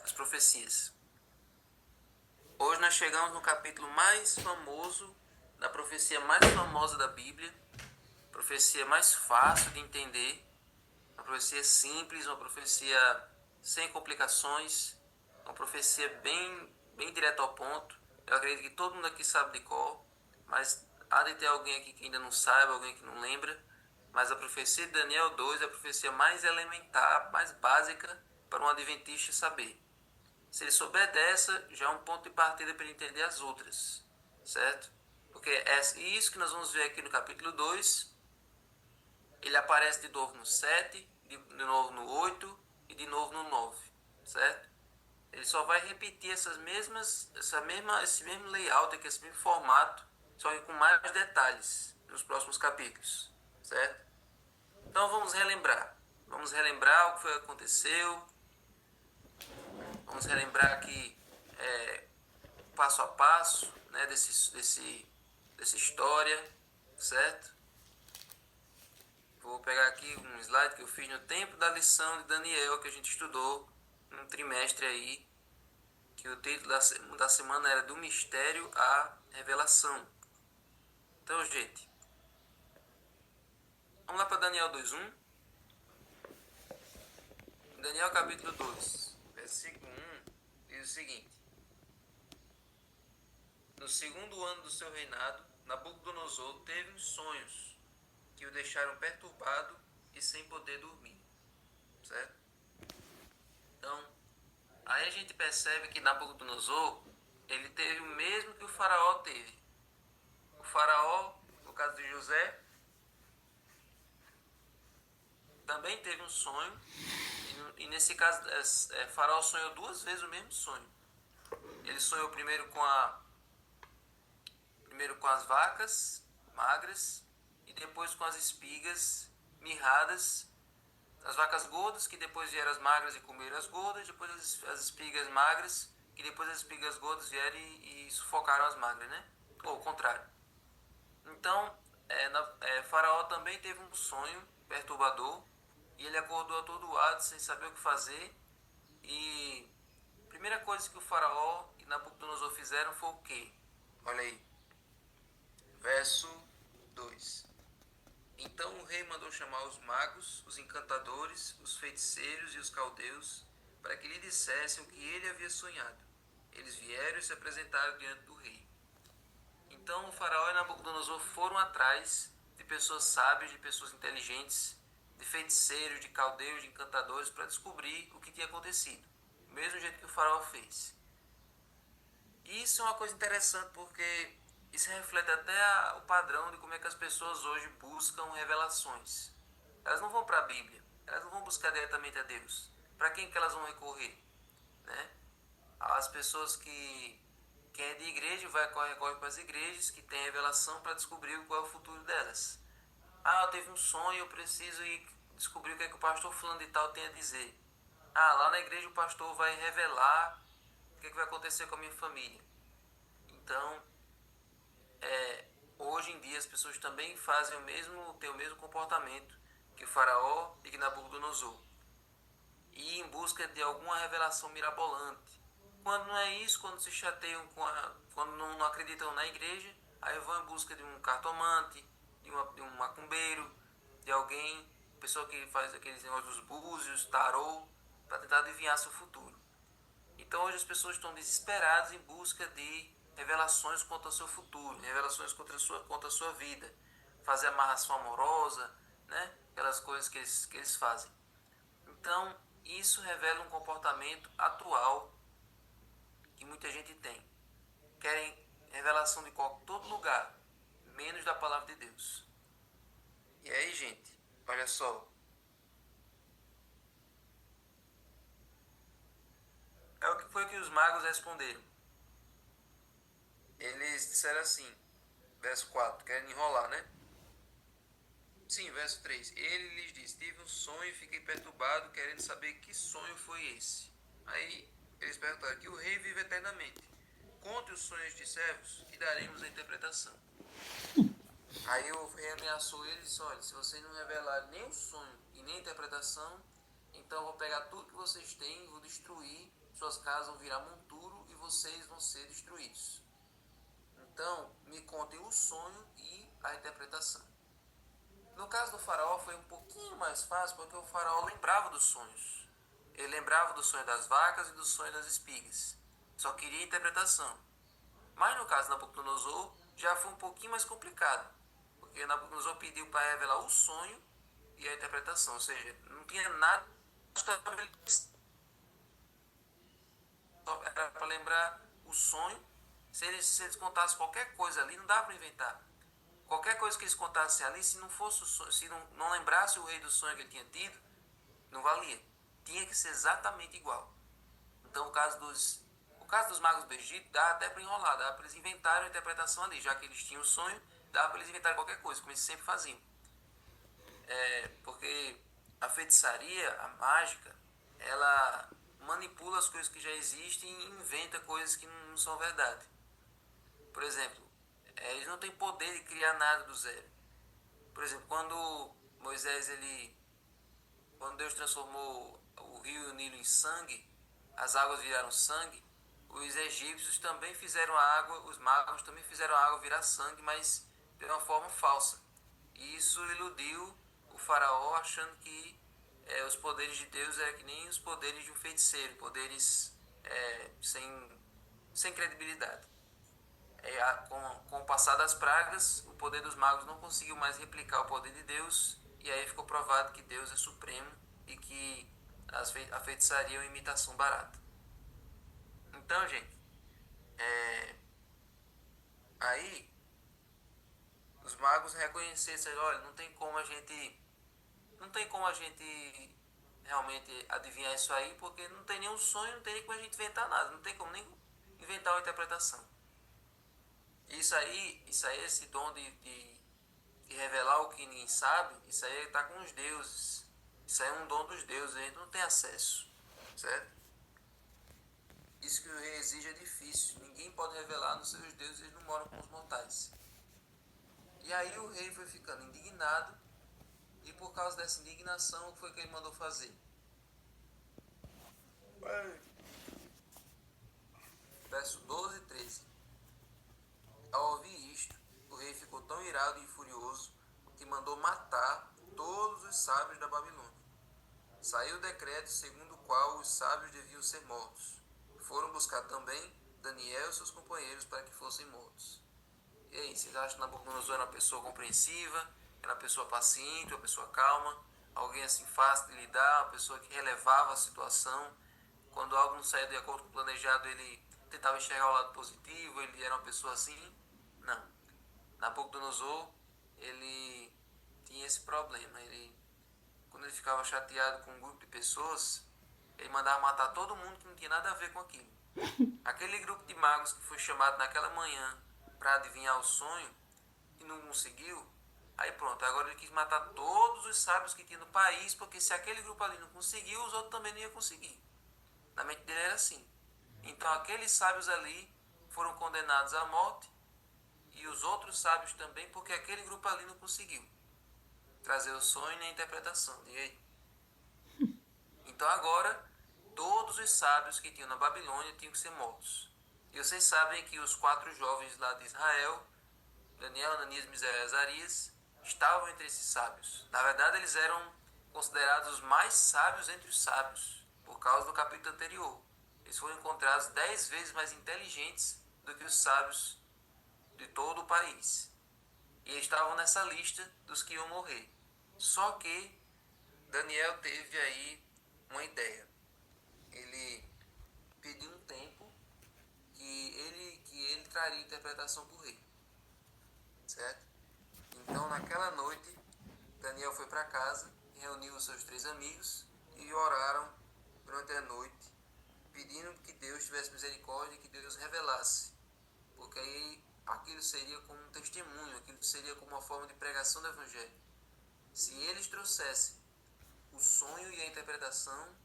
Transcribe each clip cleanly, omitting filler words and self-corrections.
das profecias. Hoje nós chegamos no capítulo mais famoso, da profecia mais famosa da Bíblia, profecia mais fácil de entender, uma profecia simples, uma profecia sem complicações, uma profecia bem direto ao ponto. Eu acredito que todo mundo aqui sabe de cor, mas há de ter alguém aqui que ainda não saiba, alguém que não lembra. Mas a profecia de Daniel 2 é a profecia mais elementar, mais básica para um adventista saber. Se ele souber dessa, já é um ponto de partida para ele entender as outras, certo? Porque é isso que nós vamos ver aqui no capítulo 2. Ele aparece de novo no 7, de novo no 8 e de novo no 9, certo? Ele só vai repetir esse mesmo layout, esse mesmo formato, só que com mais detalhes nos próximos capítulos, certo? Então vamos relembrar. Vamos relembrar o que foi que aconteceu. Vamos relembrar aqui passo a passo, né, dessa história, certo? Vou pegar aqui um slide que eu fiz no tempo da lição de Daniel que a gente estudou num trimestre aí, que o título da semana era Do Mistério à Revelação. Então, gente, vamos lá para Daniel 2:1. Daniel capítulo 2, versículo 1, diz o seguinte: No segundo ano do seu reinado, Nabucodonosor teve uns sonhos que o deixaram perturbado e sem poder dormir, certo? Então, aí a gente percebe que Nabucodonosor, ele teve o mesmo que o faraó teve. O faraó, no caso de José, também teve um sonho, e nesse caso, faraó sonhou duas vezes o mesmo sonho. Ele sonhou primeiro com as vacas magras e depois com as espigas mirradas, as vacas gordas, que depois vieram as magras e comeram as gordas, depois as espigas magras, que depois as espigas gordas vieram e sufocaram as magras, né? Ou o contrário. Então, Faraó também teve um sonho perturbador e ele acordou atordoado, sem saber o que fazer. E a primeira coisa que o Faraó e Nabucodonosor fizeram foi o quê? Olha aí, verso 2. Então o rei mandou chamar os magos, os encantadores, os feiticeiros e os caldeus, para que lhe dissessem o que ele havia sonhado. Eles vieram e se apresentaram diante do rei. Então o faraó e Nabucodonosor foram atrás de pessoas sábias, de pessoas inteligentes, de feiticeiros, de caldeus, de encantadores, para descobrir o que tinha acontecido. Do mesmo jeito que o faraó fez. E isso é uma coisa interessante porque isso reflete até o padrão de como é que as pessoas hoje buscam revelações. Elas não vão para a Bíblia, elas não vão buscar diretamente a Deus. Para quem que elas vão recorrer? Né? As pessoas que quem é de igreja recorre para as igrejas que tem revelação para descobrir qual é o futuro delas. Ah, eu tive um sonho, eu preciso ir descobrir o que é que o pastor fulano de tal tem a dizer. Ah, lá na igreja o pastor vai revelar o que é que vai acontecer com a minha família. Então, hoje em dia as pessoas também têm o mesmo comportamento que o faraó e que Nabucodonosor. E em busca de alguma revelação mirabolante. Quando não é isso, quando se chateiam quando não acreditam na igreja, aí vão em busca de um cartomante, de um macumbeiro, de alguém, pessoa que faz aqueles negócios dos búzios, tarô, para tentar adivinhar seu futuro. Então hoje as pessoas estão desesperadas em busca de revelações quanto ao seu futuro, revelações quanto à sua vida, fazer amarração amorosa, né? Aquelas coisas que eles fazem. Então, isso revela um comportamento atual que muita gente tem. Querem revelação de todo lugar, menos da palavra de Deus. E aí, gente, olha só. É o que foi que os magos responderam. Eles disseram assim, verso 4, querem enrolar, né? Sim, verso 3. Ele lhes disse: Tive um sonho e fiquei perturbado, querendo saber que sonho foi esse. Aí eles perguntaram: Que o rei vive eternamente. Conte os sonhos de servos e daremos a interpretação. Aí o rei ameaçou eles e disse: Olha, se vocês não revelarem nem o sonho e nem a interpretação, então eu vou pegar tudo que vocês têm, vou destruir, suas casas vão virar monturo e vocês vão ser destruídos. Então, me contem o sonho e a interpretação. No caso do faraó foi um pouquinho mais fácil, porque o faraó lembrava dos sonhos. Ele lembrava do sonho das vacas e do sonho das espigas. Só queria interpretação. Mas no caso de Nabucodonosor, já foi um pouquinho mais complicado. Porque Nabucodonosor pediu para revelar o sonho e a interpretação. Ou seja, não tinha nada estabelecido. Era para lembrar o sonho. Se eles contassem qualquer coisa ali, não dá para inventar. Qualquer coisa que eles contassem ali, se não fosse o sonho, se não lembrasse o rei do sonho que ele tinha tido, não valia. Tinha que ser exatamente igual. Então o caso dos magos do Egito dá até para enrolar, dá para eles inventarem a interpretação ali, já que eles tinham o sonho, dá para eles inventarem qualquer coisa, como eles sempre faziam. Porque a feitiçaria, a mágica, ela manipula as coisas que já existem e inventa coisas que não são verdade. Por exemplo, eles não têm poder de criar nada do zero. Por exemplo, quando Deus transformou o rio e o Nilo em sangue, as águas viraram sangue, os egípcios também fizeram a água, os magos também fizeram a água virar sangue, mas de uma forma falsa. E isso iludiu o faraó, achando que os poderes de Deus eram que nem os poderes de um feiticeiro, poderes sem credibilidade. Com o passar das pragas, o poder dos magos não conseguiu mais replicar o poder de Deus, e aí ficou provado que Deus é supremo e que a feitiçaria é uma imitação barata. Então, gente, aí os magos reconheceram, olha, não tem como a gente realmente adivinhar isso aí, porque não tem nenhum sonho, não tem nem como a gente inventar nada, não tem como nem inventar uma interpretação. Isso aí, esse dom de revelar o que ninguém sabe, isso aí está com os deuses. Isso aí é um dom dos deuses, a gente não tem acesso, certo? Isso que o rei exige é difícil, ninguém pode revelar nos seus deuses, eles não moram com os mortais. E aí o rei foi ficando indignado, e por causa dessa indignação, o que foi que ele mandou fazer? Verso 12 e 13. Ao ouvir isto, o rei ficou tão irado e furioso que mandou matar todos os sábios da Babilônia. Saiu o decreto segundo o qual os sábios deviam ser mortos. Foram buscar também Daniel e seus companheiros para que fossem mortos. E aí, vocês acham que Nabucodonosor era uma pessoa compreensiva, era uma pessoa paciente, uma pessoa calma, alguém assim fácil de lidar, uma pessoa que relevava a situação? Quando algo não saía de acordo com o planejado, ele tentava enxergar o lado positivo, ele era uma pessoa assim? Não. Nabucodonosor, ele tinha esse problema. Quando ele ficava chateado com um grupo de pessoas, ele mandava matar todo mundo que não tinha nada a ver com aquilo. Aquele grupo de magos que foi chamado naquela manhã para adivinhar o sonho e não conseguiu, aí pronto, agora ele quis matar todos os sábios que tinha no país, porque se aquele grupo ali não conseguiu, os outros também não iam conseguir. Na mente dele era assim. Então aqueles sábios ali foram condenados à morte e os outros sábios também, porque aquele grupo ali não conseguiu trazer o sonho nem a interpretação. E aí? Então agora todos os sábios que tinham na Babilônia tinham que ser mortos. E vocês sabem que os 4 jovens lá de Israel, Daniel, Ananias, Misael e Azarias, estavam entre esses sábios. Na verdade, eles eram considerados os mais sábios entre os sábios, por causa do capítulo anterior. Eles foram encontrados 10 vezes mais inteligentes do que os sábios de todo o país. E eles estavam nessa lista dos que iam morrer. Só que Daniel teve aí uma ideia. Ele pediu um tempo que ele traria interpretação para o rei. Certo? Então, naquela noite, Daniel foi para casa, reuniu os seus 3 amigos e oraram durante a noite, pedindo que Deus tivesse misericórdia e que Deus revelasse. Porque aí aquilo seria como um testemunho, aquilo seria como uma forma de pregação do Evangelho. Se eles trouxessem o sonho e a interpretação,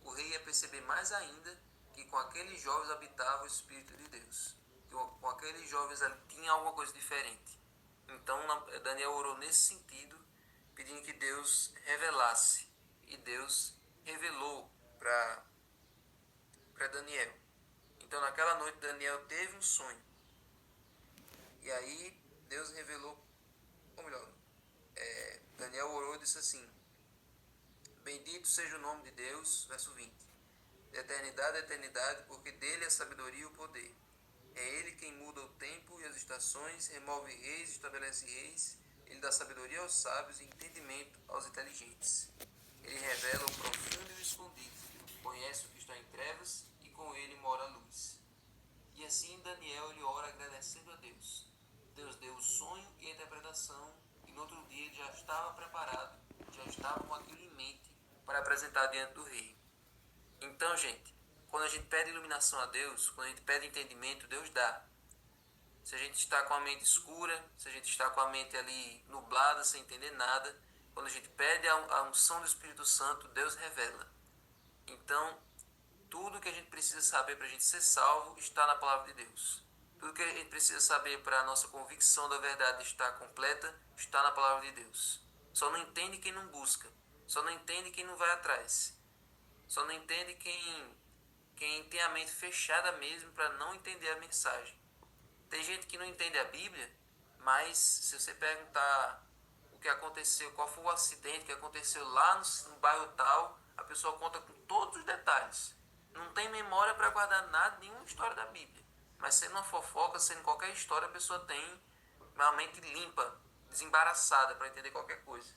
o rei ia perceber mais ainda que com aqueles jovens habitava o Espírito de Deus. Que com aqueles jovens ali tinha alguma coisa diferente. Então Daniel orou nesse sentido, pedindo que Deus revelasse. E Deus revelou para Daniel. Então naquela noite Daniel teve um sonho. E aí Deus revelou, ou melhor, Daniel orou e disse assim: bendito seja o nome de Deus, verso 20, de eternidade a eternidade, porque dele é a sabedoria e o poder. É ele quem muda o tempo e as estações, remove reis, estabelece reis. Ele dá sabedoria aos sábios e entendimento aos inteligentes. Ele revela o profundo e o escondido, conhece o que está em trevas e com ele mora a luz. E assim Daniel ele ora agradecendo a Deus. Deus deu o sonho e a interpretação, e no outro dia ele já estava preparado, já estava com aquilo em mente para apresentar diante do rei. Então, gente, quando a gente pede iluminação a Deus, quando a gente pede entendimento, Deus dá. Se a gente está com a mente escura, se a gente está com a mente ali nublada, sem entender nada, quando a gente pede a unção do Espírito Santo, Deus revela. Então, tudo que a gente precisa saber para a gente ser salvo está na palavra de Deus. Tudo que a gente precisa saber para a nossa convicção da verdade estar completa está na palavra de Deus. Só não entende quem não busca. Só não entende quem não vai atrás. Só não entende quem tem a mente fechada mesmo para não entender a mensagem. Tem gente que não entende a Bíblia, mas se você perguntar o que aconteceu, qual foi o acidente que aconteceu lá no bairro tal, a pessoa conta com todos os detalhes. Não tem memória para guardar nada, nenhuma história da Bíblia. Mas sendo uma fofoca, sendo qualquer história, a pessoa tem uma mente limpa, desembaraçada para entender qualquer coisa.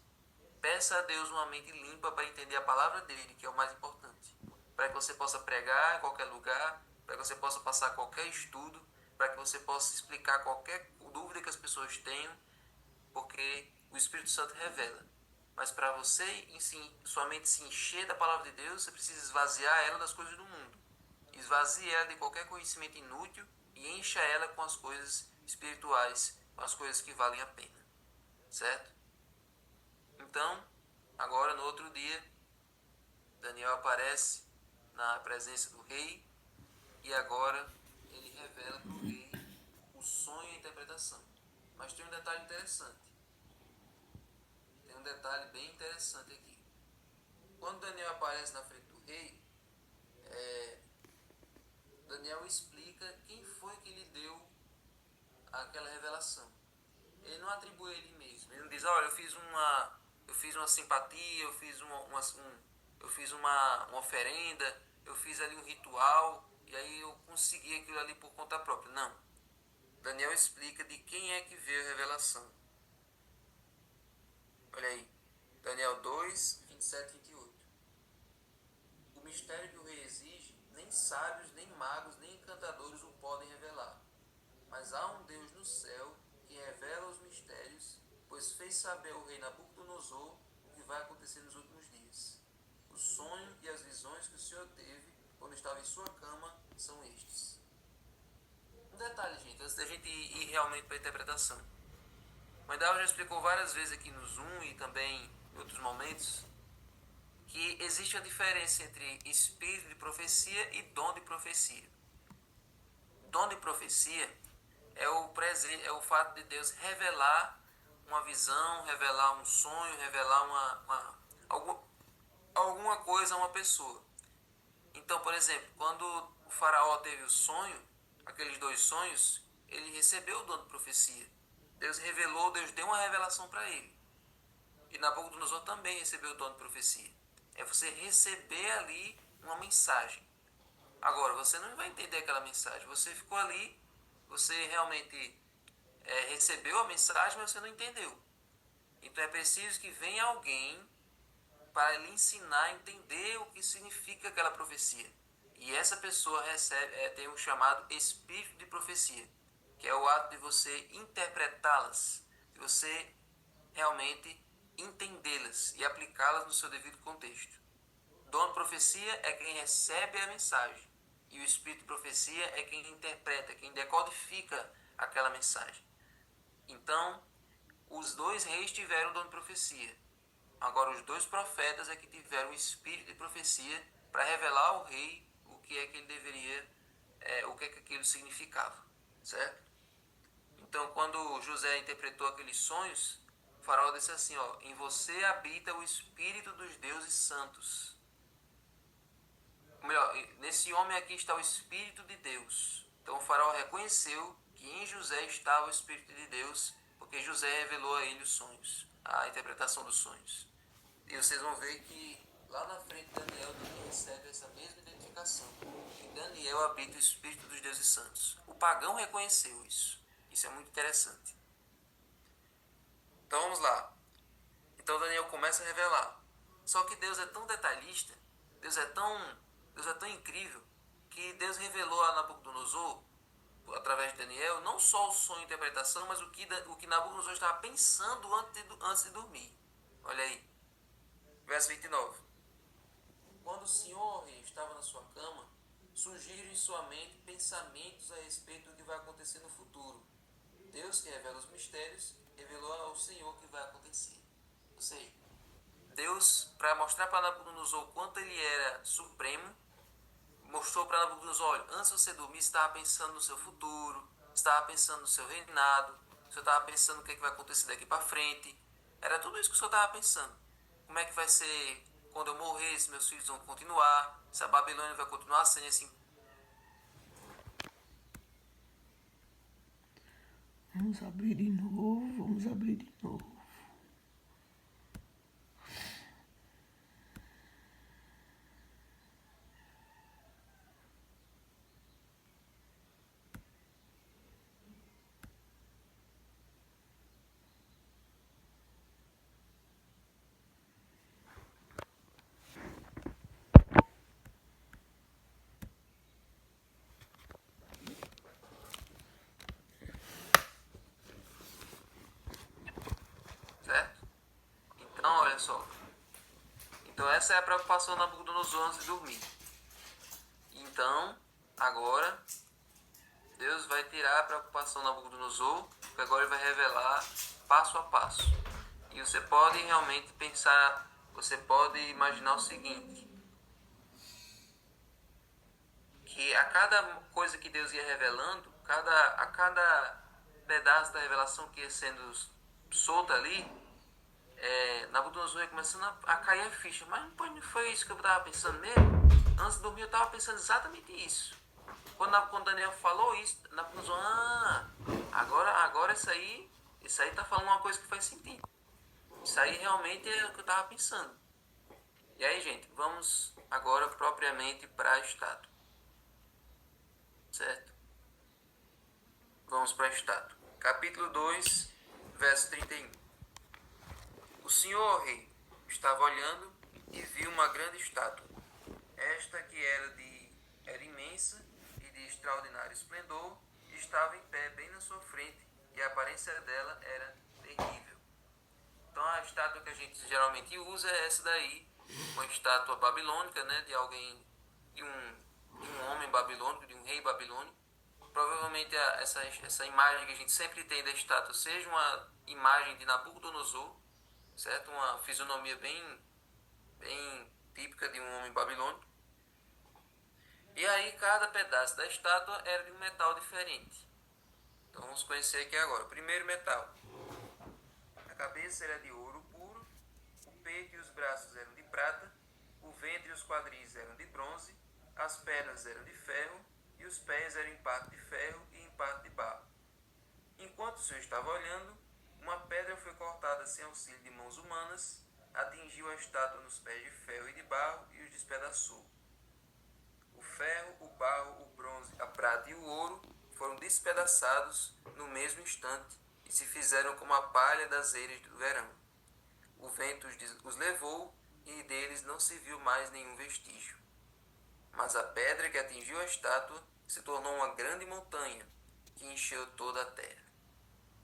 Peça a Deus uma mente limpa para entender a palavra dele, que é o mais importante. Para que você possa pregar em qualquer lugar, para que você possa passar qualquer estudo, para que você possa explicar qualquer dúvida que as pessoas tenham, porque o Espírito Santo revela. Mas para você, sua mente se encher da palavra de Deus, você precisa esvaziar ela das coisas do mundo. Esvazie ela de qualquer conhecimento inútil e encha ela com as coisas espirituais, com as coisas que valem a pena. Certo? Então, agora no outro dia, Daniel aparece na presença do rei e agora ele revela para o rei o sonho e a interpretação. Mas tem um detalhe interessante. Tem um detalhe bem interessante aqui. Quando Daniel aparece na frente do rei, Daniel explica quem foi que lhe deu aquela revelação. Ele não atribui a ele mesmo. Ele não diz, olha, eu fiz uma simpatia, eu fiz uma oferenda, eu fiz ali um ritual, e aí eu consegui aquilo ali por conta própria. Não. Daniel explica de quem é que veio a revelação. Olha aí, Daniel 2, 27 e 28. O mistério que o rei exige, nem sábios, nem magos, nem encantadores o podem revelar. Mas há um Deus no céu que revela os mistérios, pois fez saber ao rei Nabucodonosor o que vai acontecer nos últimos dias. O sonho e as visões que o Senhor teve quando estava em sua cama são estes. Um detalhe, gente, antes da gente ir realmente para a interpretação. Mãe Dava já explicou várias vezes aqui no Zoom e também em outros momentos que existe a diferença entre espírito de profecia e dom de profecia. Dom de profecia é o fato de Deus revelar uma visão, revelar um sonho, revelar alguma coisa a uma pessoa. Então, por exemplo, quando o faraó teve o sonho, aqueles dois sonhos, ele recebeu o dom de profecia. Deus revelou, Deus deu uma revelação para ele. E Nabucodonosor também recebeu o dom de profecia. É você receber ali uma mensagem. Agora, você não vai entender aquela mensagem. Você ficou ali, você realmente recebeu a mensagem, mas você não entendeu. Então é preciso que venha alguém para lhe ensinar a entender o que significa aquela profecia. E essa pessoa tem o chamado espírito de profecia, que é o ato de você interpretá-las, de você realmente entendê-las e aplicá-las no seu devido contexto. Dom de profecia é quem recebe a mensagem, e o espírito de profecia é quem interpreta, quem decodifica aquela mensagem. Então, os dois reis tiveram o dom de profecia. Agora, os dois profetas é que tiveram o espírito de profecia para revelar ao rei o que é que ele deveria, o que é que aquilo significava, certo? Então, quando José interpretou aqueles sonhos, o faraó disse assim, ó, em você habita o espírito dos deuses santos. melhor, nesse homem aqui está o Espírito de Deus. Então o faraó reconheceu que em José estava o Espírito de Deus, porque José revelou a ele os sonhos, a interpretação dos sonhos. E vocês vão ver que lá na frente Daniel também recebe essa mesma identificação. Em Daniel habita o Espírito dos deuses santos. O pagão reconheceu isso. Isso é muito interessante. Então vamos lá. Então Daniel começa a revelar. Só que Deus é tão detalhista, Deus é tão incrível, que Deus revelou a Nabucodonosor, através de Daniel, não só o sonho e a interpretação, mas o que Nabucodonosor estava pensando antes de dormir. Olha aí. Verso 29. Quando o Senhor rei estava na sua cama, surgiram em sua mente pensamentos a respeito do que vai acontecer no futuro. Deus, que revela os mistérios, revelou ao Senhor o que vai acontecer. Ou seja, Deus, para mostrar para Nabucodonosor o quanto ele era supremo, mostrou para Nabucodonosor: olha, antes de você dormir, você estava pensando no seu futuro, você estava pensando no seu reinado, você estava pensando no que vai acontecer daqui para frente. Era tudo isso que o senhor estava pensando. Como é que vai ser quando eu morrer, se meus filhos vão continuar, se a Babilônia vai continuar sendo assim. Vamos abrir de novo. Certo? Então, olha só. Então essa é a preocupação da Nabucodonosor antes de dormir. Então, agora, Deus vai tirar a preocupação da Nabucodonosor, porque agora ele vai revelar passo a passo. E você pode realmente pensar, você pode imaginar o seguinte, que a cada coisa que Deus ia revelando, a cada pedaço da revelação que ia sendo solta ali, Nabucodonosor ia começando a cair a ficha. Mas não foi isso que eu estava pensando mesmo? Antes de dormir eu estava pensando exatamente isso. Quando Daniel falou isso, Nabucodonosor, agora isso aí está falando uma coisa que faz sentido. Isso aí realmente é o que eu estava pensando. E aí, gente, vamos agora propriamente para a estátua. Certo? Vamos para a estátua. Capítulo 2, verso 31. O senhor rei estava olhando e viu uma grande estátua. Esta que era imensa e de extraordinário esplendor, estava em pé bem na sua frente, e a aparência dela era terrível. Então a estátua que a gente geralmente usa é essa daí, uma estátua babilônica, né, de alguém, de um homem babilônico, de um rei babilônico. Provavelmente essa imagem que a gente sempre tem da estátua seja uma imagem de Nabucodonosor, certo? Uma fisionomia bem típica de um homem babilônico. E aí cada pedaço da estátua era de um metal diferente. Então vamos conhecer aqui agora. O primeiro metal. A cabeça era de ouro puro, o peito e os braços eram de prata, o ventre e os quadris eram de bronze, as pernas eram de ferro e os pés eram em parte de ferro e em parte de barro. Enquanto o senhor estava olhando, uma pedra foi cortada sem auxílio de mãos humanas, atingiu a estátua nos pés de ferro e de barro e os despedaçou. O ferro, o barro, o bronze, a prata e o ouro foram despedaçados no mesmo instante e se fizeram como a palha das eiras do verão. O vento os levou e deles não se viu mais nenhum vestígio. Mas a pedra que atingiu a estátua se tornou uma grande montanha que encheu toda a terra.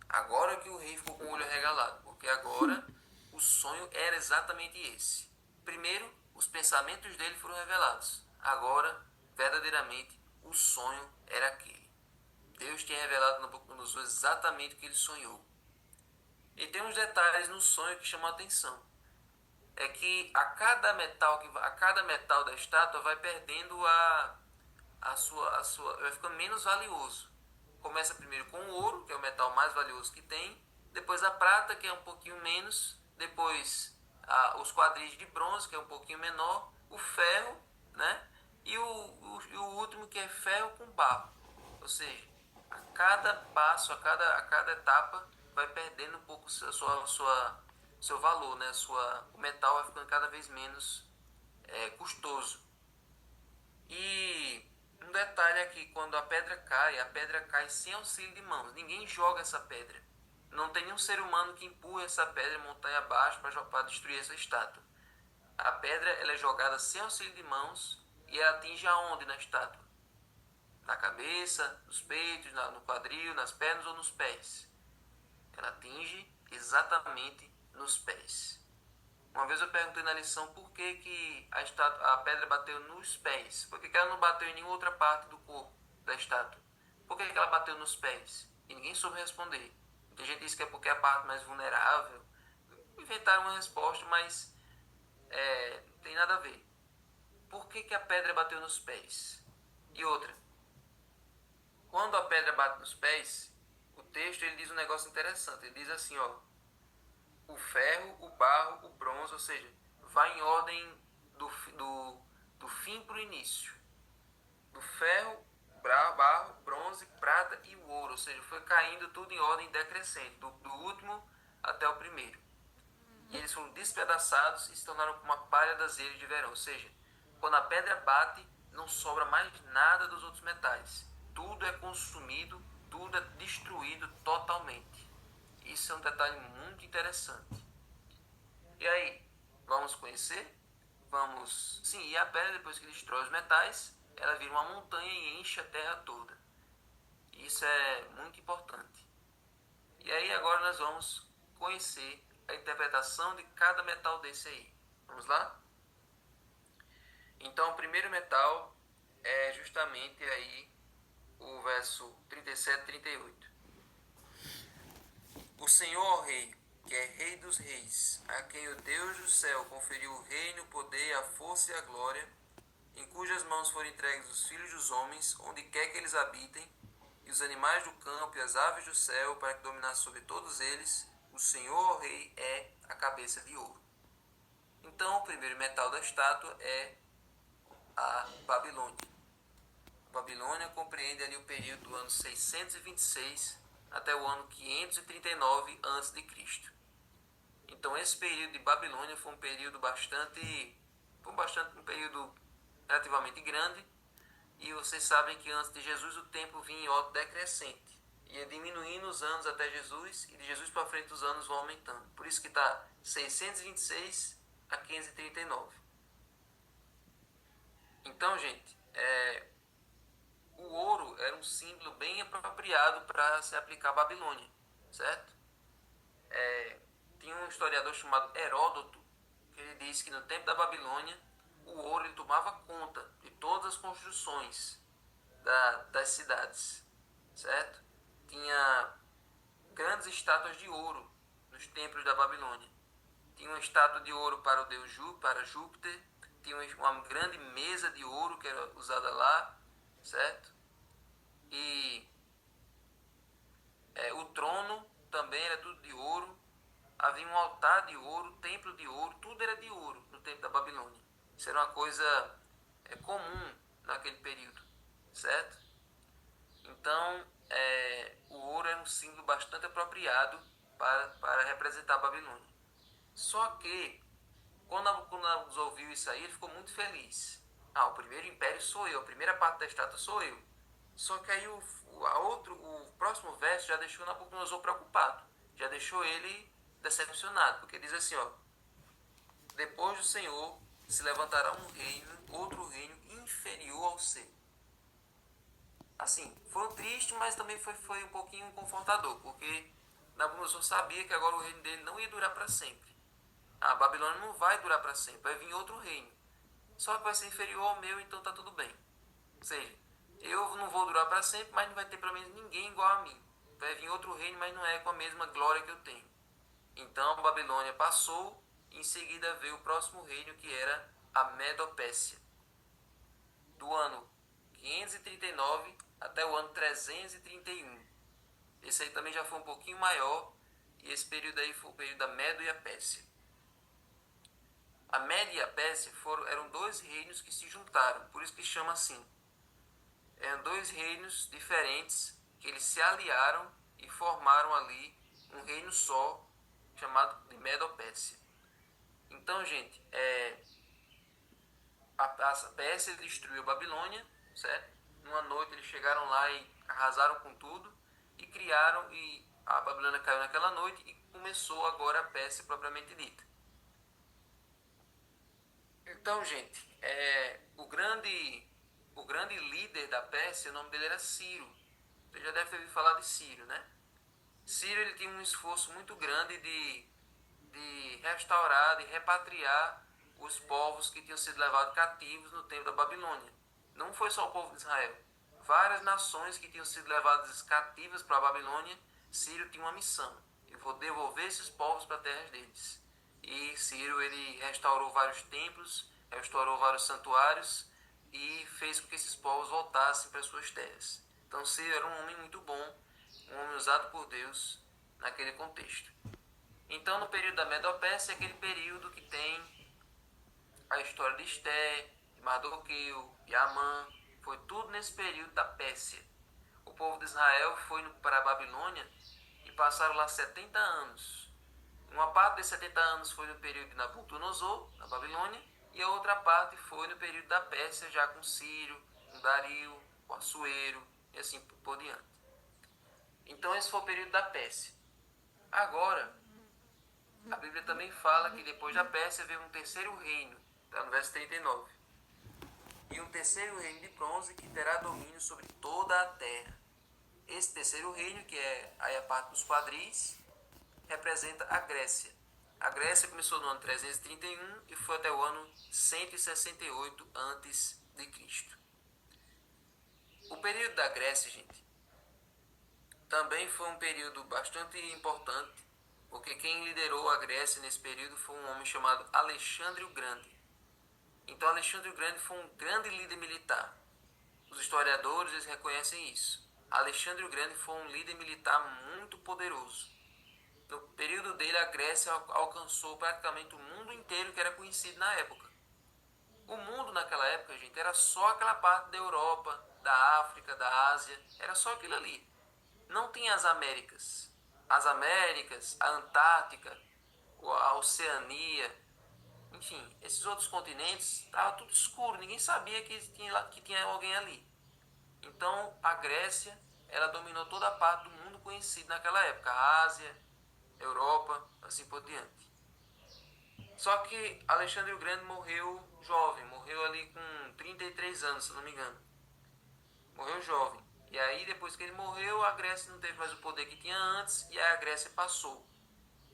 Agora que o rei ficou com o olho arregalado, porque agora o sonho era exatamente esse. Primeiro, os pensamentos dele foram revelados. Agora, verdadeiramente, o sonho era aquele. Deus tinha revelado a Nabucodonosor exatamente o que ele sonhou. E tem uns detalhes no sonho que chamam a atenção. É que a cada metal da estátua vai perdendo vai ficando menos valioso. Começa primeiro com o ouro, que é o metal mais valioso que tem, depois a prata, que é um pouquinho menos, depois os quadris de bronze, que é um pouquinho menor, o ferro, né? E o último que é ferro com barro. Ou seja, a cada passo, a cada etapa, vai perdendo um pouco seu valor, né? O metal vai ficando cada vez menos custoso. E um detalhe aqui, quando a pedra cai sem auxílio de mãos. Ninguém joga essa pedra. Não tem nenhum ser humano que empurre essa pedra montanha abaixo para destruir essa estátua. A pedra ela é jogada sem auxílio de mãos e ela atinge aonde na estátua? Na cabeça, nos peitos, no quadril, nas pernas ou nos pés. Ela atinge exatamente nos pés. Uma vez eu perguntei na lição por que a pedra bateu nos pés. Por que ela não bateu em nenhuma outra parte do corpo da estátua? Por que ela bateu nos pés? E ninguém soube responder. Muita gente disse que é porque é a parte mais vulnerável. Inventaram uma resposta, mas não tem nada a ver. Por que a pedra bateu nos pés? E outra, quando a pedra bate nos pés, o texto ele diz um negócio interessante. Ele diz assim, ó, o ferro, o barro, o bronze, ou seja, vai em ordem do fim para o início. Do ferro, barro, bronze, prata e o ouro, ou seja, foi caindo tudo em ordem decrescente, do último até o primeiro. E eles foram despedaçados e se tornaram como uma palha das ilhas de verão, ou seja, quando a pedra bate, não sobra mais nada dos outros metais. Tudo é consumido, tudo é destruído totalmente. Isso é um detalhe muito interessante. E aí, vamos conhecer? Vamos. Sim, e a pedra, depois que destrói os metais, ela vira uma montanha e enche a terra toda. Isso é muito importante. E aí, agora nós vamos conhecer a interpretação de cada metal desse aí. Vamos lá? Então, o primeiro metal é justamente aí o verso 37 e 38. O Senhor, ó Rei, que é Rei dos Reis, a quem o Deus do céu conferiu o reino, o poder, a força e a glória, em cujas mãos foram entregues os filhos dos homens, onde quer que eles habitem, e os animais do campo e as aves do céu, para que dominasse sobre todos eles, o Senhor, ó Rei, é a cabeça de ouro. Então, o primeiro metal da estátua é a Babilônia. A Babilônia compreende ali o período do ano 626 até o ano 539 a.C. Então esse período de Babilônia foi um período um período relativamente grande, e vocês sabem que antes de Jesus o tempo vinha em ordem decrescente, ia diminuindo os anos até Jesus, e de Jesus para frente os anos vão aumentando. Por isso que está 626 a 539. Então, gente, o ouro era um símbolo bem apropriado para se aplicar à Babilônia, certo? Tinha um historiador chamado Heródoto, que ele disse que no tempo da Babilônia, o ouro ele tomava conta de todas as construções das cidades, certo? Tinha grandes estátuas de ouro nos templos da Babilônia. Tinha uma estátua de ouro para o deus para Júpiter, tinha uma grande mesa de ouro que era usada lá, certo? E o trono também era tudo de ouro. Havia um altar de ouro, templo de ouro, tudo era de ouro no tempo da Babilônia. Isso era uma coisa comum naquele período, certo? Então, o ouro era um símbolo bastante apropriado para representar a Babilônia. Só que, quando Nabucodonosor ouviu isso aí, ele ficou muito feliz. O primeiro império sou eu, a primeira parte da estátua sou eu. Só que aí o próximo verso já deixou Nabucodonosor preocupado, já deixou ele decepcionado, porque diz assim, ó: depois do Senhor se levantará outro reino inferior ao seu. Assim, foi triste, mas também foi um pouquinho confortador, porque Nabucodonosor sabia que agora o reino dele não ia durar para sempre. A Babilônia não vai durar para sempre, vai vir outro reino. Só que vai ser inferior ao meu, então tá tudo bem. Ou seja, eu não vou durar para sempre, mas não vai ter pelo menos ninguém igual a mim. Vai vir outro reino, mas não é com a mesma glória que eu tenho. Então a Babilônia passou, e em seguida veio o próximo reino, que era a Medopécia. Do ano 539 até o ano 331. Esse aí também já foi um pouquinho maior, e esse período aí foi o período da Medo e a Pérsia. A Média e a Pérsia eram dois reinos que se juntaram, por isso que chama assim. Eram dois reinos diferentes que eles se aliaram e formaram ali um reino só, chamado de Medo-Pérsia. Então, gente, a Pérsia destruiu a Babilônia, certo? Numa noite eles chegaram lá e arrasaram com tudo e a Babilônia caiu naquela noite e começou agora a Pérsia propriamente dita. Então, gente, o grande líder da Pérsia, o nome dele era Ciro. Você já deve ter ouvido falar de Ciro, né? Ciro ele tinha um esforço muito grande de restaurar, de repatriar os povos que tinham sido levados cativos no tempo da Babilônia. Não foi só o povo de Israel. Várias nações que tinham sido levadas cativas para a Babilônia, Ciro tinha uma missão. Ele vou devolver esses povos para as terras deles. E Ciro ele restaurou vários templos, restaurou vários santuários e fez com que esses povos voltassem para suas terras. Então Ciro era um homem muito bom, um homem usado por Deus naquele contexto. Então, no período da Medo-Pérsia é aquele período que tem a história de Esté, de Mardoqueu, de Amã. Foi tudo nesse período da Pérsia. O povo de Israel foi para a Babilônia e passaram lá 70 anos. Uma parte desses 70 anos foi no período de Nabucodonosor, na Babilônia, e a outra parte foi no período da Pérsia, já com Ciro, com Dario, com Assuero e assim por diante. Então esse foi o período da Pérsia. Agora, a Bíblia também fala que depois da Pérsia veio um terceiro reino, está no verso 39. E um terceiro reino de bronze que terá domínio sobre toda a terra. Esse terceiro reino, que é aí a parte dos quadris, representa a Grécia. A Grécia começou no ano 331 e foi até o ano 168 a.C. O período da Grécia, gente, também foi um período bastante importante, porque quem liderou a Grécia nesse período foi um homem chamado Alexandre o Grande. Então Alexandre o Grande foi um grande líder militar. Os historiadores eles reconhecem isso. Alexandre o Grande foi um líder militar muito poderoso. No período dele, a Grécia alcançou praticamente o mundo inteiro que era conhecido na época. O mundo naquela época, gente, era só aquela parte da Europa, da África, da Ásia, era só aquilo ali. Não tinha as Américas. As Américas, a Antártica, a Oceania, enfim, esses outros continentes, estava tudo escuro, ninguém sabia que tinha alguém ali. Então, a Grécia, ela dominou toda a parte do mundo conhecido naquela época, a Ásia, Europa, assim por diante. Só que Alexandre o Grande morreu jovem, morreu ali com 33 anos, se não me engano. Morreu jovem. E aí, depois que ele morreu, a Grécia não teve mais o poder que tinha antes, e aí a Grécia passou.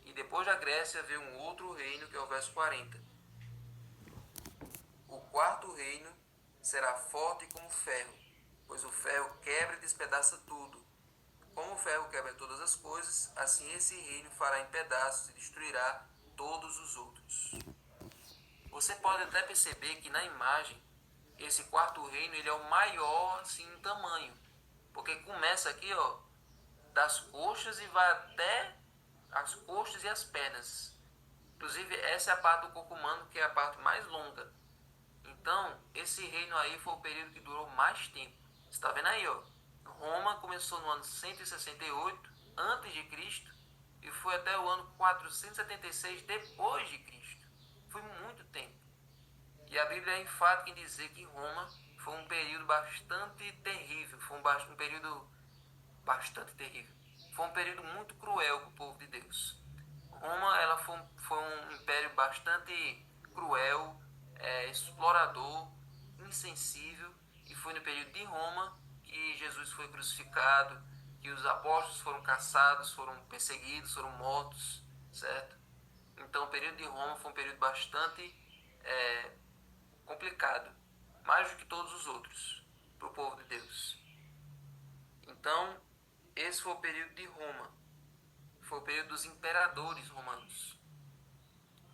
E depois da Grécia veio um outro reino, que é o verso 40. O quarto reino será forte como ferro, pois o ferro quebra e despedaça tudo. Como o ferro quebra todas as coisas, assim esse reino fará em pedaços e destruirá todos os outros. Você pode até perceber que na imagem, esse quarto reino ele é o maior assim, em tamanho. Porque começa aqui, ó, das coxas e vai até as coxas e as pernas. Inclusive, essa é a parte do corpo humano que é a parte mais longa. Então, esse reino aí foi o período que durou mais tempo. Você está vendo aí, ó? Roma começou no ano 168 a.C. e foi até o ano 476 depois de Cristo. Foi muito tempo. E a Bíblia é enfática em dizer que Roma foi um período bastante terrível. Foi um período bastante terrível. Foi um período muito cruel para o povo de Deus. Roma ela foi um império bastante cruel, explorador, insensível, e foi no período de Roma que Jesus foi crucificado, que os apóstolos foram caçados, foram perseguidos, foram mortos, certo? Então o período de Roma foi um período bastante complicado, mais do que todos os outros, para o povo de Deus. Então, esse foi o período de Roma, foi o período dos imperadores romanos.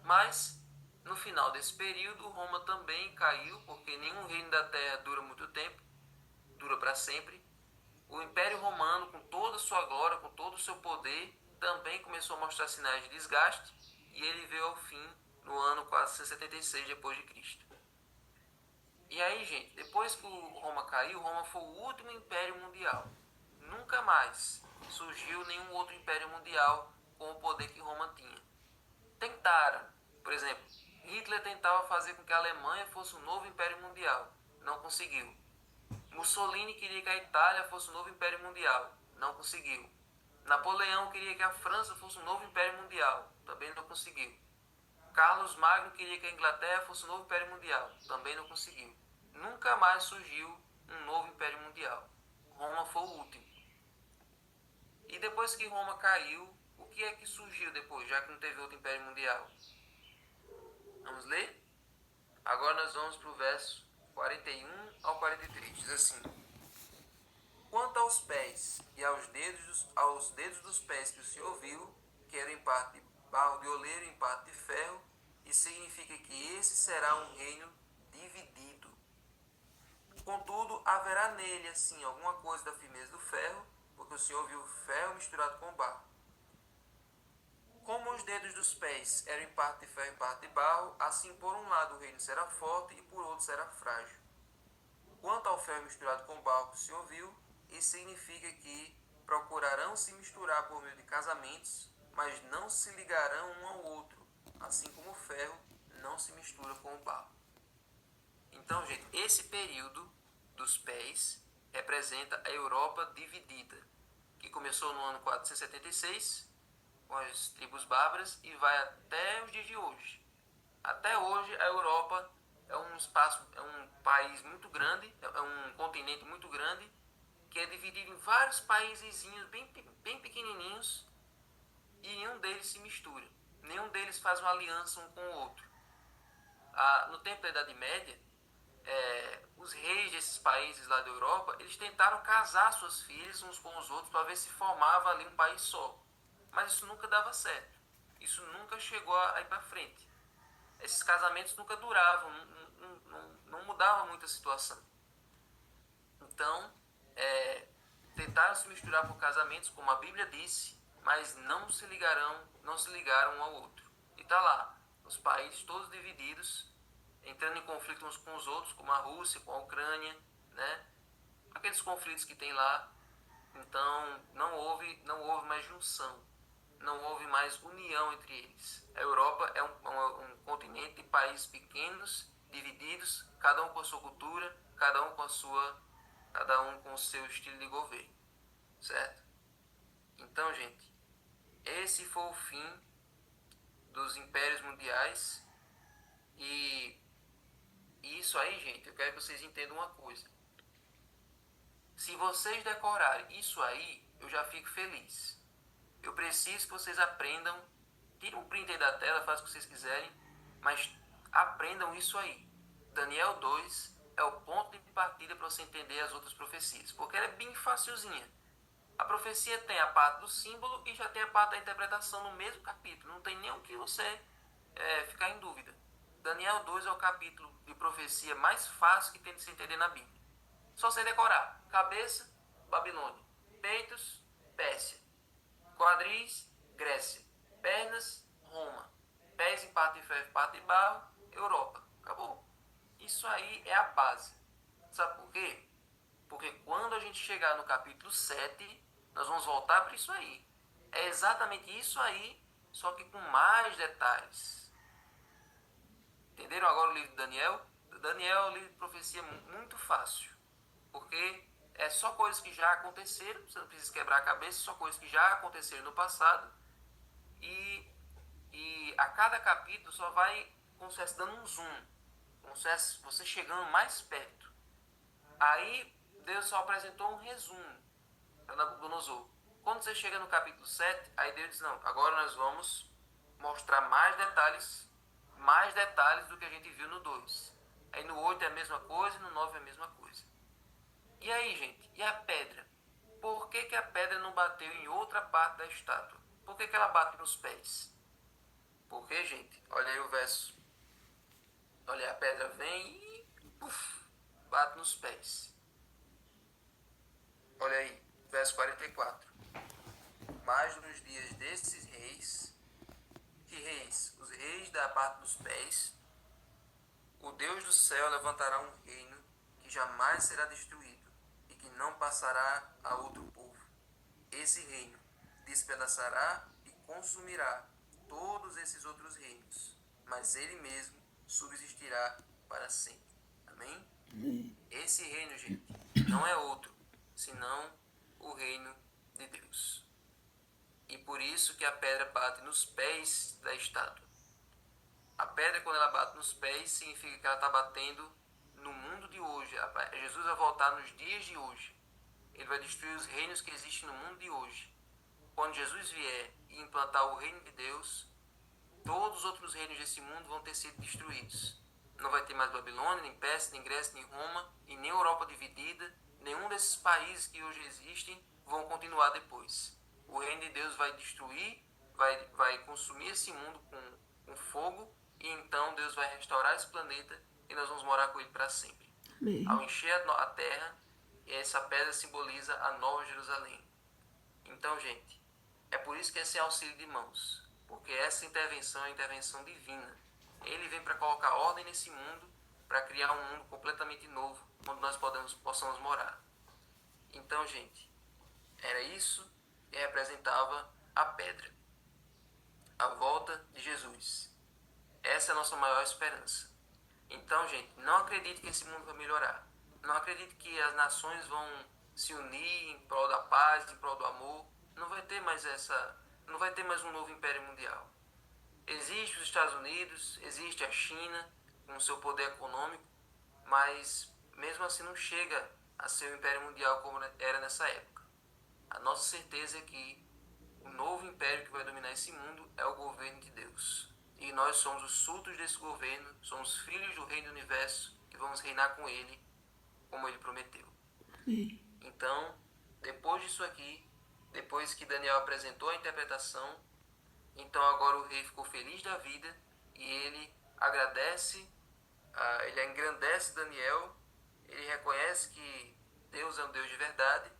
Mas, no final desse período, Roma também caiu, porque nenhum reino da terra dura muito tempo, dura para sempre. O Império Romano, com toda a sua glória, com todo o seu poder, também começou a mostrar sinais de desgaste, e ele veio ao fim no ano 476 depois de Cristo. E aí, gente, depois que Roma caiu, Roma foi o último império mundial. Nunca mais surgiu nenhum outro império mundial com o poder que Roma tinha. Tentaram, por exemplo, Hitler tentava fazer com que a Alemanha fosse um novo império mundial. Não conseguiu. Mussolini queria que a Itália fosse um novo império mundial. Não conseguiu. Napoleão queria que a França fosse um novo império mundial. Também não conseguiu. Carlos Magno queria que a Inglaterra fosse um novo império mundial. Também não conseguiu. Nunca mais surgiu um novo império mundial. Roma foi o último. E depois que Roma caiu, o que é que surgiu depois, já que não teve outro império mundial? Vamos ler? Agora nós vamos para o verso 41 ao 43. Diz assim: Quanto aos pés e aos dedos dos pés que o Senhor viu, que eram em parte de barro de oleiro e em parte de ferro, isso significa que esse será um reino dividido. Contudo, haverá nele, assim, alguma coisa da firmeza do ferro, porque o Senhor viu o ferro misturado com barro. Como os dedos dos pés eram em parte de ferro e em parte de barro, assim por um lado o reino será forte e por outro será frágil. Quanto ao ferro misturado com barro que o Senhor viu, isso significa que procurarão se misturar por meio de casamentos, mas não se ligarão um ao outro, assim como o ferro não se mistura com o barro. Então, gente, esse período dos pés representa a Europa dividida, que começou no ano 476, com as tribos bárbaras, e vai até os dias de hoje. Até hoje, a Europa é um país muito grande, é um continente muito grande, que é dividido em vários paísezinhos bem pequenininhos, e nenhum deles se mistura. Nenhum deles faz uma aliança um com o outro. No tempo da Idade Média, os reis desses países lá da Europa, eles tentaram casar suas filhas uns com os outros para ver se formava ali um país só. Mas isso nunca dava certo. Isso nunca chegou a ir para frente. Esses casamentos nunca duravam, não mudava muito a situação. Então, tentaram se misturar por casamentos, como a Bíblia disse, mas não se ligaram um ao outro. E tá lá, os países todos divididos, entrando em conflito uns com os outros, como a Rússia, com a Ucrânia, né? Aqueles conflitos que tem lá. Então, não houve mais junção, não houve mais união entre eles. A Europa é um continente de países pequenos, divididos, cada um com a sua cultura, cada um com o seu estilo de governo, certo? Então, gente, esse foi o fim dos impérios mundiais. E isso aí, gente, eu quero que vocês entendam uma coisa. Se vocês decorarem isso aí, eu já fico feliz. Eu preciso que vocês aprendam, tirem um print aí da tela, façam o que vocês quiserem, mas aprendam isso aí. Daniel 2 é o ponto de partida para você entender as outras profecias, porque ela é bem facilzinha. A profecia tem a parte do símbolo e já tem a parte da interpretação no mesmo capítulo, não tem nem o que você ficar em dúvida. Daniel 2 é o capítulo de profecia mais fácil que tem de se entender na Bíblia. Só você decorar: cabeça, Babilônia; peitos, Pérsia; quadris, Grécia; pernas, Roma; pés em parte de ferro e parte de barro, Europa. Acabou. Isso aí é a base. Sabe por quê? Porque quando a gente chegar no capítulo 7, nós vamos voltar para isso aí. É exatamente isso aí, só que com mais detalhes. Entenderam agora o livro de Daniel? Daniel é um livro de profecia muito fácil, porque é só coisas que já aconteceram, você não precisa quebrar a cabeça, só coisas que já aconteceram no passado, e a cada capítulo só vai, como se estivesse dando um zoom, como se estivesse você chegando mais perto. Aí Deus só apresentou um resumo para Nabucodonosor. Quando você chega no capítulo 7, aí Deus diz: não, agora nós vamos mostrar mais detalhes do que a gente viu no 2. Aí no 8 é a mesma coisa, no 9 é a mesma coisa. E aí, gente, e a pedra? Por que a pedra não bateu em outra parte da estátua? Por que ela bate nos pés? Porque, gente, olha aí o verso. Olha, a pedra vem e bate nos pés. Olha aí, verso 44. Mas nos dias desses reis, de reis, os reis da parte dos pés, o Deus do céu levantará um reino que jamais será destruído e que não passará a outro povo. Esse reino despedaçará e consumirá todos esses outros reinos, mas ele mesmo subsistirá para sempre. Amém? Amém. Esse reino, gente, não é outro, senão o reino de Deus. E por isso que a pedra bate nos pés da estátua. A pedra, quando ela bate nos pés, significa que ela está batendo no mundo de hoje. Jesus vai voltar nos dias de hoje. Ele vai destruir os reinos que existem no mundo de hoje. Quando Jesus vier e implantar o reino de Deus, todos os outros reinos desse mundo vão ter sido destruídos. Não vai ter mais Babilônia, nem Pérsia, nem Grécia, nem Roma, e nem Europa dividida. Nenhum desses países que hoje existem vão continuar depois. O reino de Deus vai destruir, vai consumir esse mundo com fogo, e então Deus vai restaurar esse planeta e nós vamos morar com ele para sempre. Amém. Ao encher a terra, essa pedra simboliza a Nova Jerusalém. Então, gente, é por isso que esse é auxílio de mãos, porque essa intervenção é a intervenção divina. Ele vem para colocar ordem nesse mundo, para criar um mundo completamente novo, onde nós possamos morar. Então, gente, era isso que representava a pedra, a volta de Jesus. Essa é a nossa maior esperança. Então, gente, não acredite que esse mundo vai melhorar. Não acredite que as nações vão se unir em prol da paz, em prol do amor. Não vai ter mais um novo império mundial. Existe os Estados Unidos, existe a China com o seu poder econômico, mas mesmo assim não chega a ser o império mundial como era nessa época. A nossa certeza é que o novo império que vai dominar esse mundo é o governo de Deus. E nós somos os súditos desse governo, somos filhos do Rei do Universo que vamos reinar com ele, como ele prometeu. Amém. Então, depois disso aqui, depois que Daniel apresentou a interpretação, então agora o rei ficou feliz da vida e ele agradece, ele engrandece Daniel, ele reconhece que Deus é um Deus de verdade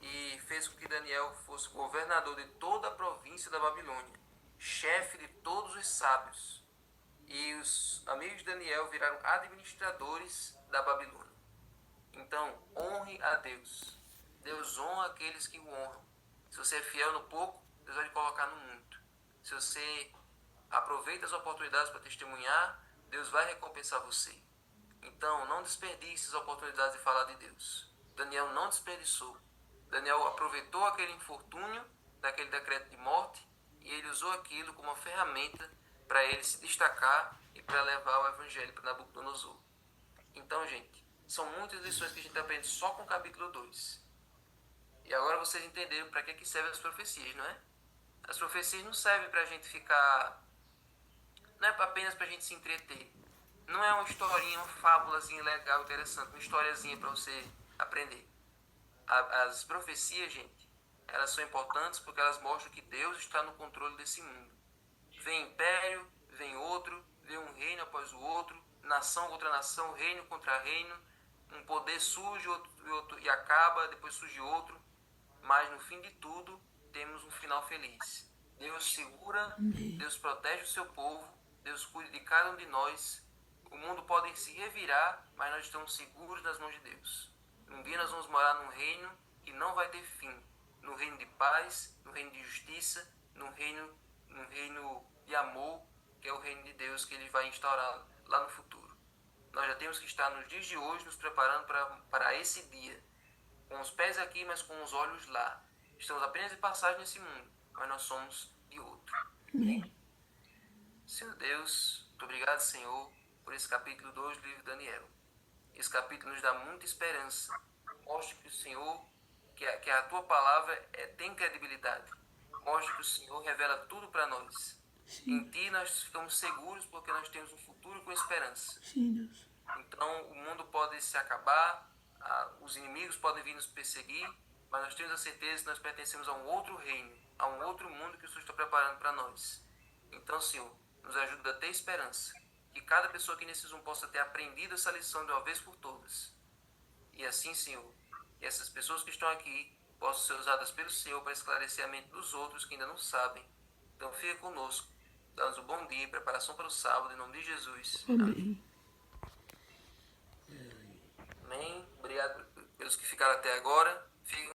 e fez com que Daniel fosse governador de toda a província da Babilônia, chefe de todos os sábios. E os amigos de Daniel viraram administradores da Babilônia. Então, honre a Deus. Deus honra aqueles que o honram. Se você é fiel no pouco, Deus vai te colocar no muito. Se você aproveita as oportunidades para testemunhar, Deus vai recompensar você. Então, não desperdice as oportunidades de falar de Deus. Daniel não desperdiçou. Daniel aproveitou aquele infortúnio, daquele decreto de morte, e ele usou aquilo como uma ferramenta para ele se destacar e para levar o evangelho para Nabucodonosor. Então, gente, são muitas lições que a gente aprende só com o capítulo 2. E agora vocês entenderam para que servem as profecias, não é? As profecias não servem para a gente ficar... Não é apenas para a gente se entreter. Não é uma historinha, uma fábulazinha legal, interessante, uma historiazinha para você aprender. As profecias, gente, elas são importantes porque elas mostram que Deus está no controle desse mundo. Vem império, vem outro, vem um reino após o outro, nação contra nação, reino contra reino, um poder surge outro, e acaba, depois surge outro, mas no fim de tudo temos um final feliz. Deus segura, Deus protege o seu povo, Deus cuida de cada um de nós. O mundo pode se revirar, mas nós estamos seguros nas mãos de Deus. Um dia nós vamos morar num reino que não vai ter fim, no reino de paz, no reino de justiça, no reino de amor, que é o reino de Deus que ele vai instaurar lá no futuro. Nós já temos que estar nos dias de hoje nos preparando para esse dia, com os pés aqui, mas com os olhos lá. Estamos apenas de passagem nesse mundo, mas nós somos de outro. Amém? Senhor Deus, muito obrigado, Senhor, por esse capítulo 2 do livro de Daniel. Esse capítulo nos dá muita esperança. Mostra que o Senhor, que a tua palavra tem credibilidade. Mostra que o Senhor revela tudo para nós. Sim. Em ti nós ficamos seguros porque nós temos um futuro com esperança. Sim, Deus. Então o mundo pode se acabar, os inimigos podem vir nos perseguir, mas nós temos a certeza que nós pertencemos a um outro reino, a um outro mundo que o Senhor está preparando para nós. Então, Senhor, nos ajuda a ter esperança. Que cada pessoa aqui nesse Zoom possa ter aprendido essa lição de uma vez por todas. E assim, Senhor, que essas pessoas que estão aqui possam ser usadas pelo Senhor para esclarecer a mente dos outros que ainda não sabem. Então, fica conosco Dá-nos um bom dia, preparação para o sábado, em nome de Jesus. Amém. Amém. Obrigado pelos que ficaram até agora.